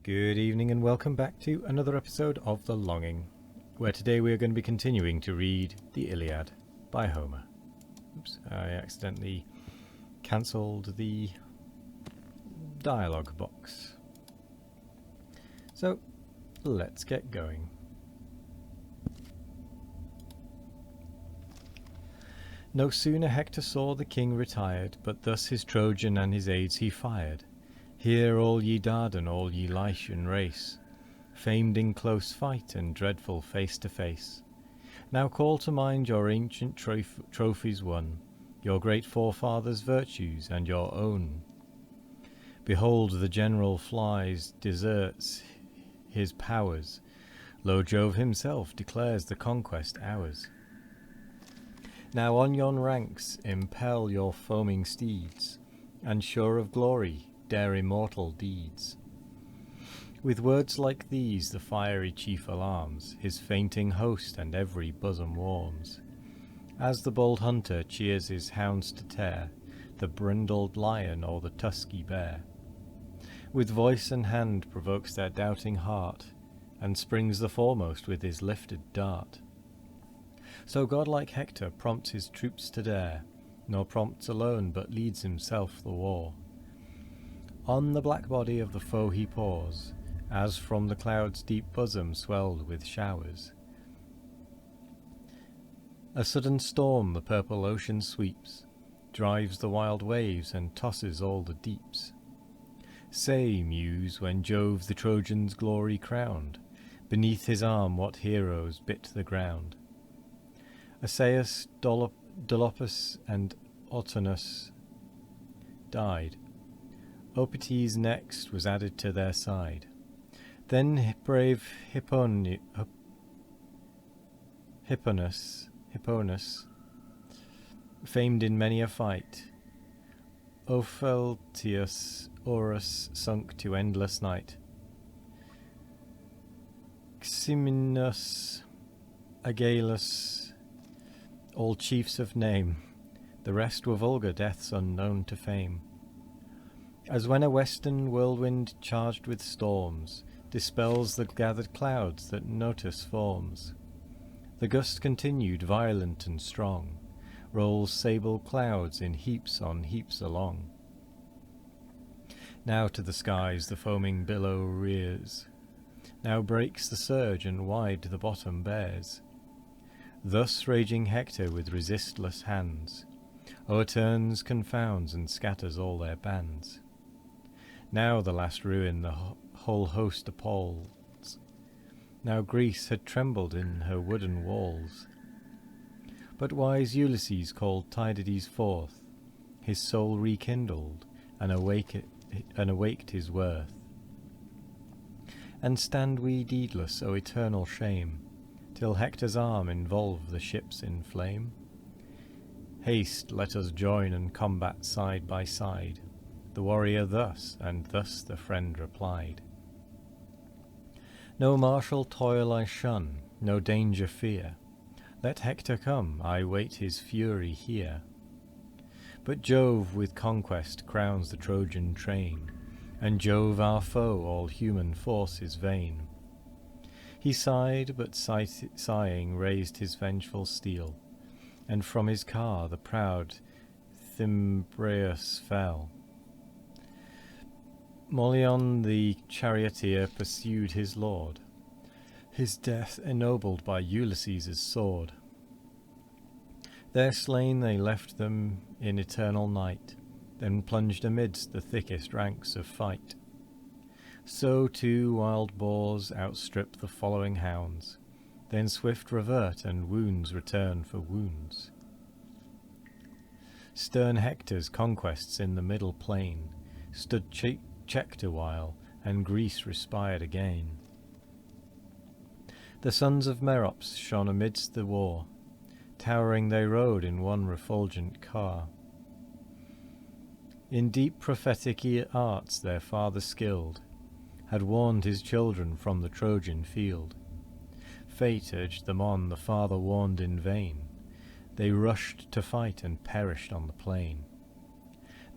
Good evening and welcome back to another episode of The Longing, where today we are going to be continuing to read the Iliad by Homer. Oops, I accidentally cancelled the dialogue box. So, let's get going. No sooner Hector saw the king retired, but thus his Trojan and his aids he fired. Hear all ye Dardan, all ye Lycian race, famed in close fight and dreadful face to face. Now call to mind your ancient trophies won, your great forefathers' virtues and your own. Behold the general flies, deserts his powers, lo Jove himself declares the conquest ours. Now on yon ranks impel your foaming steeds, and sure of glory dare immortal deeds. With words like these the fiery chief alarms his fainting host, and every bosom warms, as the bold hunter cheers his hounds to tear the brindled lion or the tusky bear. With voice and hand provokes their doubting heart, and springs the foremost with his lifted dart. So godlike Hector prompts his troops to dare, nor prompts alone, but leads himself the war. On the black body of the foe he pours, as from the clouds' deep bosom swelled with showers. A sudden storm the purple ocean sweeps, drives the wild waves and tosses all the deeps. Say, Muse, when Jove the Trojans' glory crowned, beneath his arm what heroes bit the ground. Asaeus, Dolopus, and Autonus died. Opites next was added to their side. Then brave Hipponus, famed in many a fight, Opheltius Orus sunk to endless night. Ximinus, Agalus, all chiefs of name, the rest were vulgar deaths unknown to fame. As when a western whirlwind charged with storms dispels the gathered clouds that Notus forms, the gust continued violent and strong, rolls sable clouds in heaps on heaps along. Now to the skies the foaming billow rears, now breaks the surge and wide the bottom bears. Thus raging Hector with resistless hands o'erturns, confounds, and scatters all their bands. Now the last ruin the whole host appalls, now Greece had trembled in her wooden walls. But wise Ulysses called Tydides forth, his soul rekindled, and awaked his worth. And stand we deedless, O eternal shame, till Hector's arm involve the ships in flame? Haste, let us join and combat side by side. The warrior thus, and thus the friend replied. No martial toil I shun, no danger fear. Let Hector come, I wait his fury here. But Jove with conquest crowns the Trojan train, and Jove our foe all human force is vain. He sighed, but sighing raised his vengeful steel, and from his car the proud Thymbraeus fell. Molion the charioteer pursued his lord, his death ennobled by Ulysses' sword. There slain they left them in eternal night, then plunged amidst the thickest ranks of fight. So too wild boars outstrip the following hounds, then swift revert and wounds return for wounds. Stern Hector's conquests in the middle plain stood checked a while, and Greece respired again. The sons of Merops shone amidst the war, towering they rode in one refulgent car. In deep prophetic arts their father skilled, had warned his children from the Trojan field. Fate urged them on, the father warned in vain. They rushed to fight and perished on the plain.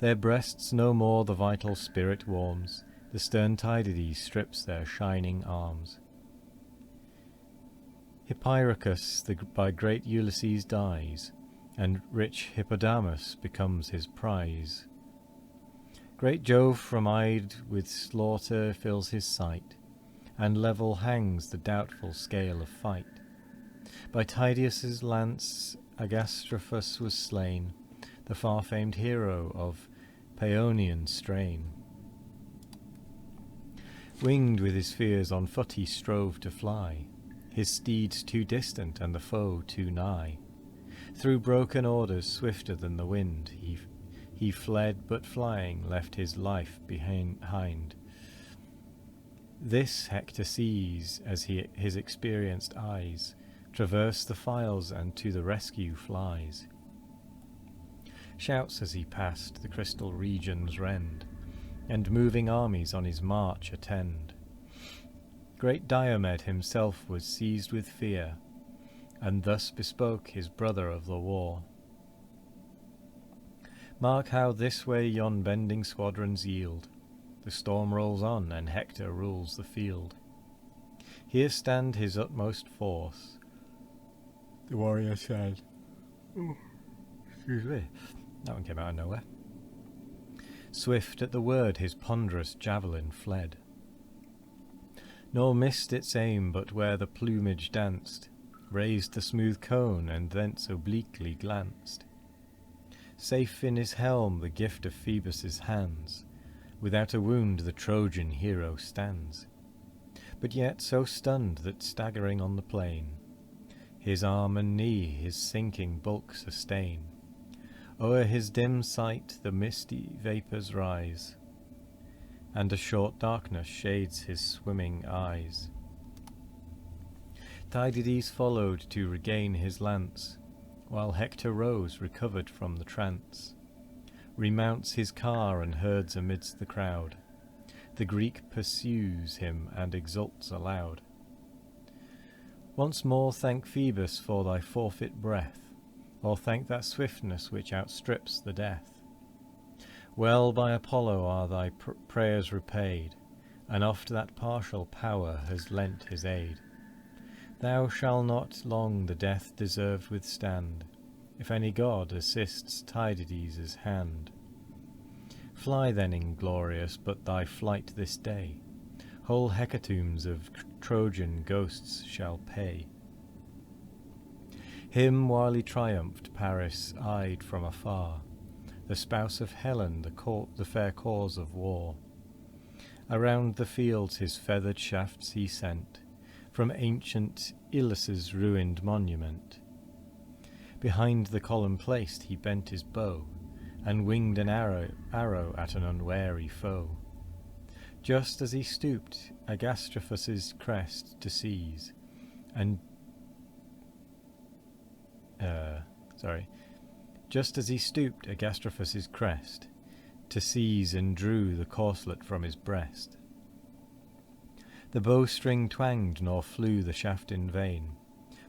Their breasts no more the vital spirit warms, The stern Tydides strips their shining arms. Hippyrachus by great Ulysses dies, and rich Hippodamus becomes his prize. Great Jove from Ide with slaughter fills his sight, and level hangs the doubtful scale of fight. By Tydeus' lance Agastrophus was slain, the far-famed hero of Paeonian strain. Winged with his fears on foot he strove to fly, his steeds too distant and the foe too nigh. Through broken orders swifter than the wind he fled, but flying left his life behind. This Hector sees as his experienced eyes traverse the files and to the rescue flies. Shouts as he passed the crystal regions rend, and moving armies on his march attend. Great Diomed himself was seized with fear, and thus bespoke his brother of the war. Mark how this way yon bending squadrons yield. The storm rolls on, and Hector rules the field. Here stand his utmost force. The warrior said. Excuse me. That one came out of nowhere. Swift at the word his ponderous javelin fled, nor missed its aim, but where the plumage danced, raised the smooth cone, and thence obliquely glanced. Safe in his helm the gift of Phoebus' hands, without a wound the Trojan hero stands, but yet so stunned that staggering on the plain, his arm and knee his sinking bulk sustain. O'er his dim sight the misty vapours rise, and a short darkness shades his swimming eyes. Tydides followed to regain his lance, while Hector rose recovered from the trance. Remounts his car and herds amidst the crowd. The Greek pursues him and exults aloud. Once more thank Phoebus for thy forfeit breath, or thank that swiftness which outstrips the death. Well by Apollo are thy prayers repaid, and oft that partial power has lent his aid. Thou shalt not long the death deserved withstand, if any god assists Tydides' hand. Fly then, inglorious, but thy flight this day whole hecatombs of Trojan ghosts shall pay. Him while he triumphed Paris eyed from afar, the spouse of Helen, the fair cause of war. Around the fields his feathered shafts he sent, from ancient Ilyssus' ruined monument. Behind the column placed he bent his bow, and winged an arrow at an unwary foe. Just as he stooped Agastrophus' crest to seize, just as he stooped Agastrophus' crest to seize and drew the corselet from his breast. The bowstring twanged, nor flew the shaft in vain,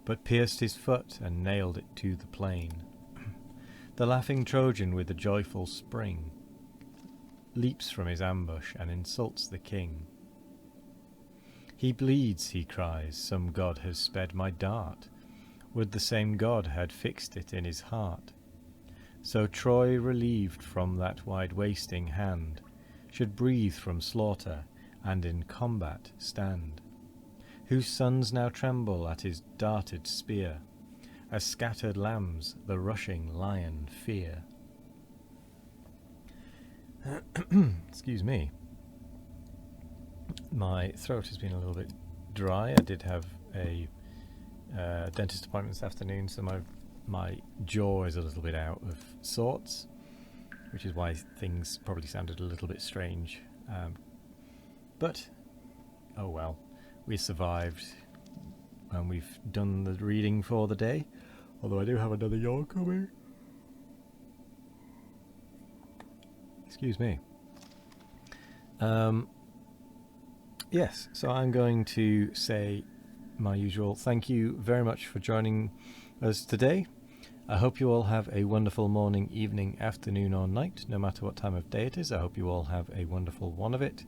but pierced his foot and nailed it to the plain. The laughing Trojan with a joyful spring leaps from his ambush and insults the king. He bleeds, he cries, some god has sped my dart. Would the same god had fixed it in his heart. So Troy, relieved from that wide-wasting hand, should breathe from slaughter and in combat stand. Whose sons now tremble at his darted spear, as scattered lambs the rushing lion fear. Excuse me. My throat has been a little bit dry. I did have a dentist appointment this afternoon, so my jaw is a little bit out of sorts, which is why things probably sounded a little bit strange. But, oh well, we survived, and we've done the reading for the day, although I do have another yawn coming. Excuse me. Yes, so I'm going to say my usual thank you very much for joining us today. I hope you all have a wonderful morning, evening, afternoon or night, no matter what time of day it is. I hope you all have a wonderful one of it.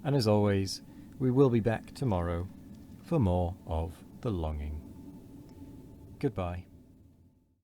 And as always, we will be back tomorrow for more of The Longing. Goodbye.